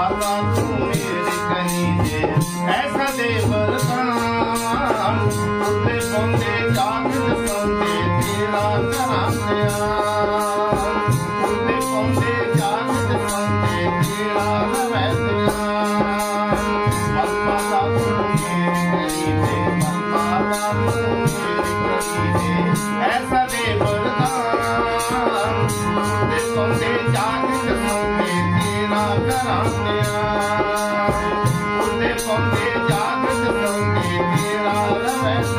माता तू मेरी करीजे ऐसा दे वरदान उठे पौंदे जागत सौंदे तेरा कराने उठे पौंदे जागत सौंदे तेरा कराने माता तू मेरी करीजे माता तू मेरी करीजे ऐसा दे वरदान उठे पौंदे जागत सौंदे तेरा कराने उठे पौंदे जागत सौंदे तेरा कराने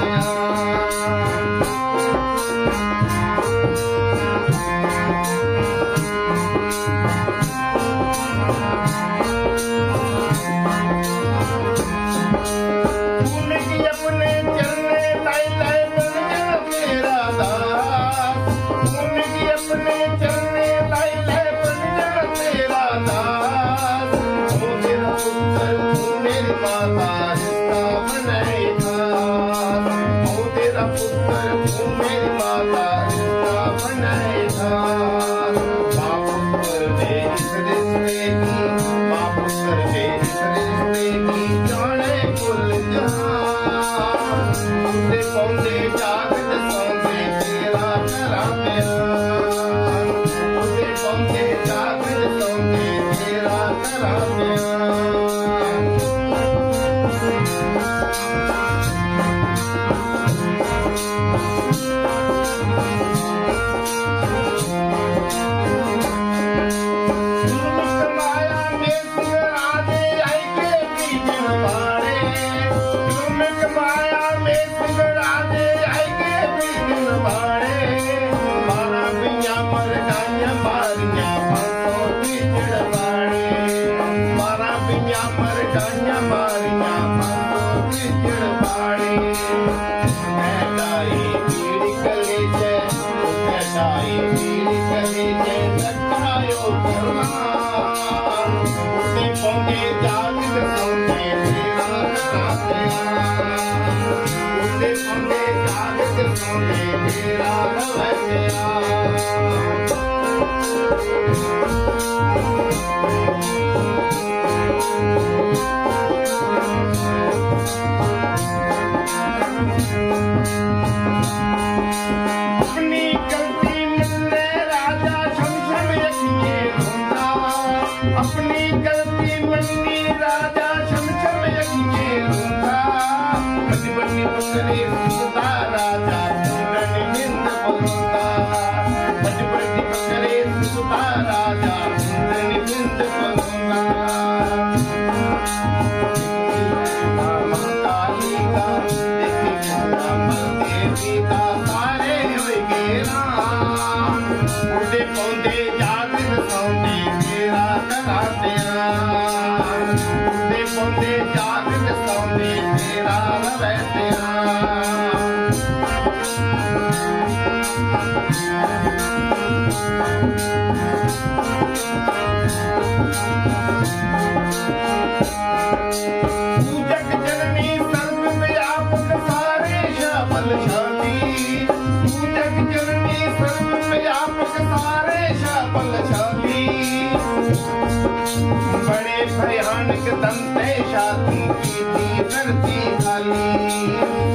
बड़े भयानक दंते शातु की थी धरती खाली,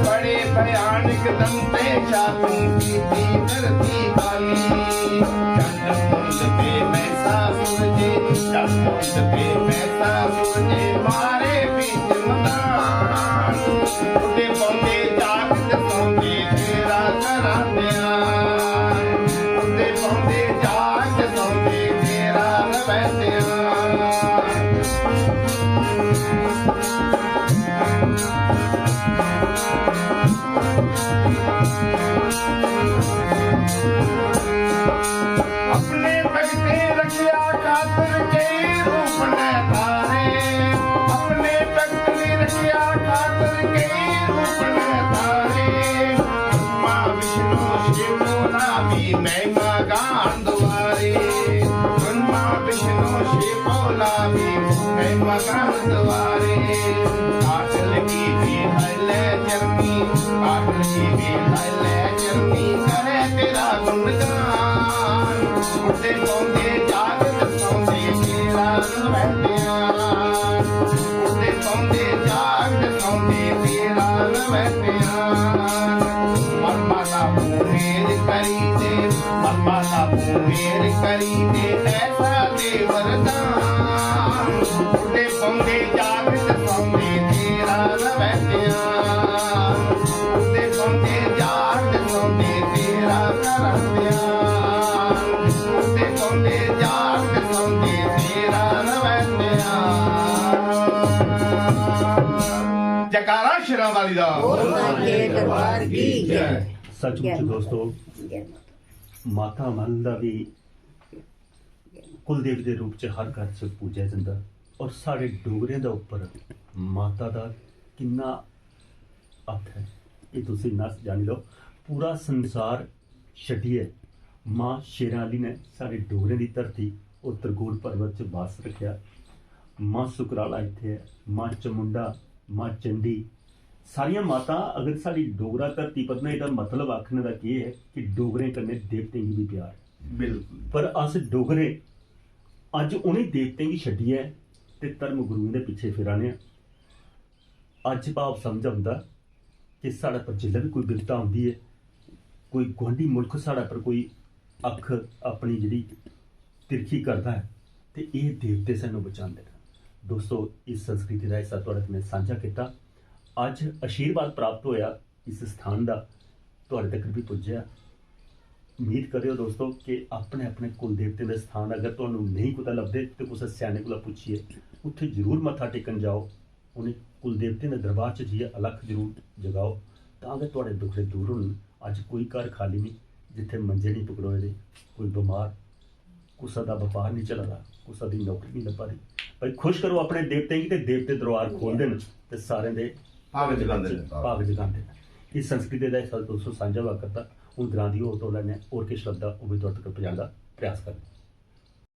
बड़े भयानक दंते शातु की थी धरती खाली। चंद्रकुंड पे मैसा सूरजे, चंद्रकुंड पे मैसा सूरजे मारे बीच मदान। उठे पौंदे जागत सौंदे तेरा कराते आन, उठे पौंदे जागत सौंदे तेरा नवैते आन। अपने भक्ते रखिया खातिर के रूप न तारे, अपने भक्ति रखिया खातिर के रूप न तारे। ब्रह्मा विष्णु शिव नामी महिमा गान द्वारे, ब्रह्मा विष्णु शिव नामी महिमा गान द्वारे। काटल की भी हले चरनी, काटल की भी हले चरनी करे तेरा गुणगान। उठे पौंदे जागत सौंदे तेरा नवैते ਉਹਦੇ ਸੌਂਦੇ ਜਾਗਦੇ ਸੌਂਦੇ ਤੇਰਾ ਨਵੇਂ ਧਿਆਨ ਮਰਮਾ ਦਾ ਮੇਰ ਕਰੀ ਦੇ ਮਰਮਾ ਦਾ ਮੇਰ ਕਰੀ ਦੇ ਐਸਾ ਦੇ ਵਰਦਾਨ ਉਹਦੇ ਸੌਂਦੇ ਜਾਗਦੇ ਸੌਂਦੇ ਤੇਰਾ ਨਵੇਂ ਧਿਆਨ ਉਹਦੇ ਸੌਂਦੇ ਜਾਗਦੇ ਸੌਂਦੇ ਤੇਰਾ ਨਵੇਂ ਧਿਆਨ ਉਹਦੇ ਸੌਂਦੇ ਜਾਗਦੇ ਸੌਂਦੇ ਤੇਰਾ ਨਵੇਂ ਧਿਆਨ ਜਕਾਰਾ ਸ਼ੇਰਾਂ ਵਾਲੀ ਦਾ के दरबार की जय। सचमुच दोस्तों माता अमल का भी कुलदेव के रूप च हर घर च पूजा जाता और साढ़े डोगरियां के उपर माता का किन्ना हथ है ये तुसी नस जानी लो। पूरा संसार छड्डिए मां शेरां वाली ने साढ़े डोगरियां की धरती और तरगोड़ पर्वत च वास रखिया। मां सुकराला इत्थे है, मां चमुंडा, मां चंडी, सारियां माता अगर साड़ी डोगरा धरती पर ना, ਇਹਦਾ मतलब आखने का ये है कि डोगरे कन्नै देवतें गी भी प्यार है। बिल्कुल पर अस डोगरे अज उन्हें देवतें गी छड्डियै ते धर्म गुरुएं दे पिछे फिराने अज भाव समझ आउंदा कि साढ़े पर जिल्लै भी कोई बिपता आउंदी है, कोई गुआंढी मुल्क साढ़े पर कोई अख अपनी जिहड़ी तिरखी करदा है ते ये देवते सानूं बचांदे ने। दोस्तों इस संस्कृति का हिस्सा तुहाडे कन्नै सांझा किया। अज आशीर्वाद प्राप्त होया इस स्थान का तुहाडे तक भी पुज्या। उम्मीद करियो दोस्तों कि अपने अपने कुल देवते के स्थान अगर तुहानूं नहीं कुतै लभदे तो कुसै स्याणे कोला पुछिए, उत्थे जरूर मत्था टेकन जाओ। उन्हें कुल देवते के दरबार च जाइए अलख जरूर जगाओ तां कि तुहाडे दुखड़े दूर होण। अज कोई घर खाली नहीं जिथे मंजे नहीं पकड़ोए दे, कोई बीमार, कुसै दा व्यापार नहीं चला रहा, कुसै दी नौकरी नहीं लब्भा रही। भाई खुश करो अपने देवते गी ते देवते दरबार खोल देन ते सारें दे भाग जगांदे ने। भाग जगांदे ने। इस संस्कृति का हिस्सा दोस्तों सांझा हुआ करता। हूँ ग्रां दी होर तो लैने और किश लगदा वो भी तुहाडे तक पजाण दा प्रयास करना।